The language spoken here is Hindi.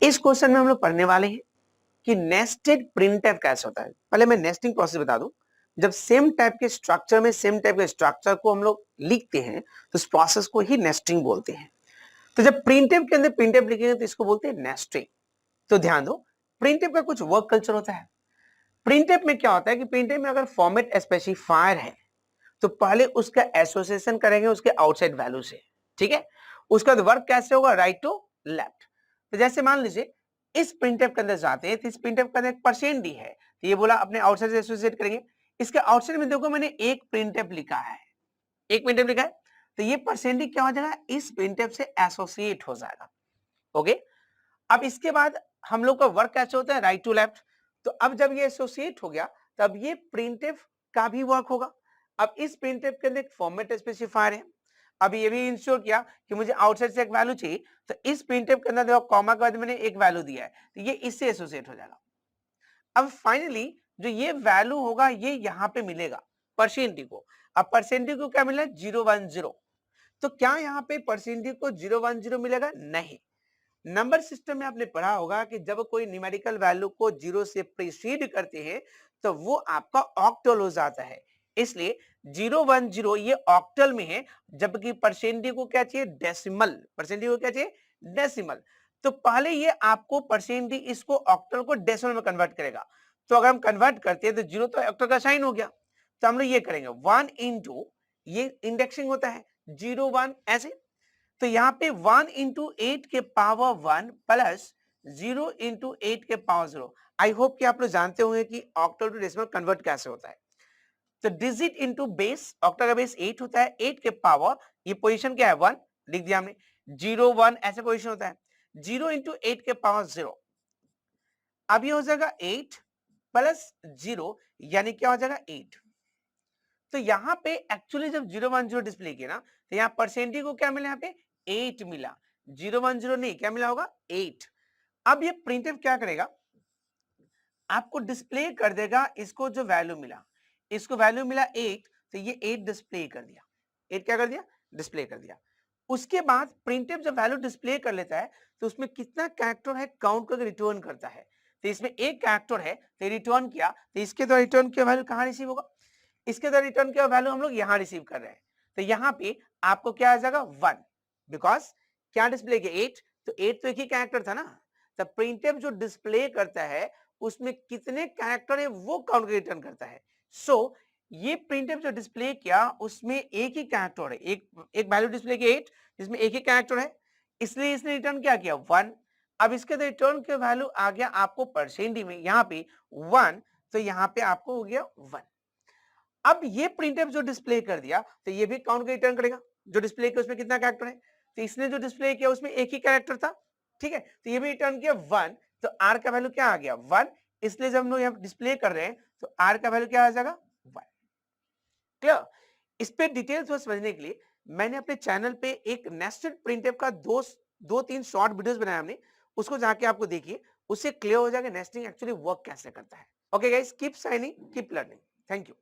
इस क्वेश्चन में हम लोग पढ़ने वाले हैं कि नेस्टेड प्रिंटफ कैसे होता है। पहले मैं नेस्टिंग प्रोसेस बता दूं। जब सेम टाइप के स्ट्रक्चर में सेम टाइप के स्ट्रक्चर को हम लोग लिखते हैं तो इस प्रोसेस को ही नेस्टिंग बोलते हैं। तो जब प्रिंटफ के अंदर प्रिंटफ लिखेंगे तो इसको बोलते हैं नेस्टिंग। तो ध्यान दो, प्रिंटफ का कुछ वर्क कल्चर होता है। प्रिंटफ में क्या होता है कि प्रिंटफ में अगर फॉर्मेट स्पेसिफायर है तो पहले उसका एसोसिएशन करेंगे उसके आउटसाइड वैल्यू से, ठीक है। उसका वर्क कैसे होगा, राइट टू लेफ्ट। तो जैसे मान लीजिए इस प्रिंटफ के अंदर जाते हैं तो इस प्रिंटफ के अंदर एक परसेंट डी है, तो ये बोला अपने आउटसाइड से एसोसिएट करेंगे। इसके आउटसाइड में देखो मैंने एक प्रिंटफ लिखा है, एक प्रिंटफ लिखा है, तो ये परसेंट डी क्या हो जाएगा, इस प्रिंटफ से एसोसिएट हो जाएगा। ओके, अब इसके बाद हम लोग का वर्क कैसे होता है, राइट टू लेफ्ट। तो अब जब ये एसोसिएट हो गया तब ये प्रिंटफ का भी वर्क होगा। अब इस प्रिंटफ के अंदर एक फॉर्मेट स्पेसिफायर है। अब ये भी इंश्योर किया कि मुझे आउटसाइड से एक वैल्यू चाहिए, तो इस प्रिंटफ के अंदर देखो कॉमा के बाद मैंने एक वैल्यू दिया है, तो ये इससे एसोसिएट हो जाएगा। अब फाइनली जो ये वैल्यू होगा ये यहाँ पे मिलेगा परसेंटेज को। अब परसेंटेज को क्या मिला, 010। तो क्या यहाँ पे परसेंटेज को 010 मिलेगा, नहीं। नंबर सिस्टम में आपने पढ़ा होगा कि जब कोई न्यूमेरिकल वैल्यू को 0 से प्रीसीड करते हैं तो वो आपका ऑक्टल हो जाता है। इसलिए 010 ये ऑक्टल में है, जबकि परसेंटेज को क्या चाहिए, डेसिमल। परसेंटेज को क्या चाहिए, डेसिमल। तो पहले ये आपको परसेंटेज इसको ऑक्टल को डेसिमल में कन्वर्ट करेगा। तो अगर हम कन्वर्ट करते हैं तो 0 तो ऑक्टल का साइन हो गया, तो हम लोग ये करेंगे 1 इंटू, ये इंडेक्सिंग होता है 01 ऐसे। तो यहाँ पे 1 इंटू 8 के पावर 1 प्लस 0 इंटू 8 के पावर 0। आई होप कि आप लोग जानते होंगे कि ऑक्टल टू डेसिमल कन्वर्ट कैसे होता है। तो डिजिट इंटू बेस, ऑक्टल का बेस 8 होता है, 8 के पावर, ये पोजीशन क्या है 1, लिख दिया हमने, 0 1 ऐसे पोजीशन होता है, 0 इंटू 8 के पावर 0। अब ये हो जाएगा 8 प्लस 0, यानी क्या हो जाएगा 8। तो यहाँ पे एक्चुअली जब 010 डिस्प्ले किया ना तो यहाँ परसेंटेज को क्या मिला, यहाँ पे 8 मिला, 010 नहीं, क्या मिला होगा 8। अब ये प्रिंटफ क्या करेगा, आपको डिस्प्ले कर देगा इसको जो वैल्यू मिला, इसको वैल्यू मिला 8, तो ये 8 डिस्प्ले कर दिया, 8 क्या कर दिया, डिस्प्ले कर दिया। उसके बाद प्रिंटफ जब वैल्यू डिस्प्ले कर लेता है तो उसमें कितना कैरेक्टर है काउंट करके रिटर्न करता है। तो इसमें एक कैरेक्टर है तो रिटर्न किया, तो इसके द्वारा रिटर्न किया वैल्यू कहाँ रिसीव होगा, इसके द्वारा रिटर्न किया वैल्यू हम लोग यहां रिसीव कर रहे हैं। तो यहाँ पे आपको क्या आ जाएगा 1, बिकॉज क्या डिस्प्ले किया 8, तो 8 तो एक ही कैरेक्टर था ना। तो प्रिंटफ जो डिस्प्ले करता है उसमें कितने कैरेक्टर है वो काउंट कर रिटर्न करता है। सो ये प्रिंटफ जो डिस्प्ले किया उसमें एक ही कैरेक्टर है, एक वैल्यू डिस्प्ले किया 8 जिसमें एक ही कैरेक्टर है, इसलिए इसने रिटर्न क्या किया 1। अब इसके रिटर्न के वैल्यू आ गया आपको परसेंटेज में यहाँ पे 1, तो यहाँ पे आपको हो गया 1। अब ये प्रिंटफ जो डिस्प्ले कर दिया तो ये भी काउंट का रिटर्न करेगा, जो डिस्प्ले किया उसमें कितना कैरेक्टर है, तो इसने जो डिस्प्ले किया उसमें एक ही कैरेक्टर था, ठीक है, तो ये भी रिटर्न किया 1। तो आर का वैल्यू क्या आ गया 1, इसलिए जब हम लोग यहाँ डिस्प्ले कर रहे हैं तो आर का वैल्यू क्या आ जाएगा 1। क्लियर। इस पे डिटेल्स में समझने के लिए मैंने अपने चैनल पे एक नेस्टेड प्रिंटफ का दो तीन शॉर्ट वीडियोस बनाया हमने, उसको जाके आपको देखिए, उससे क्लियर हो जाएगा नेस्टिंग एक्चुअली वर्क कैसे करता है। Okay guys, keep signing, keep learning, thank you.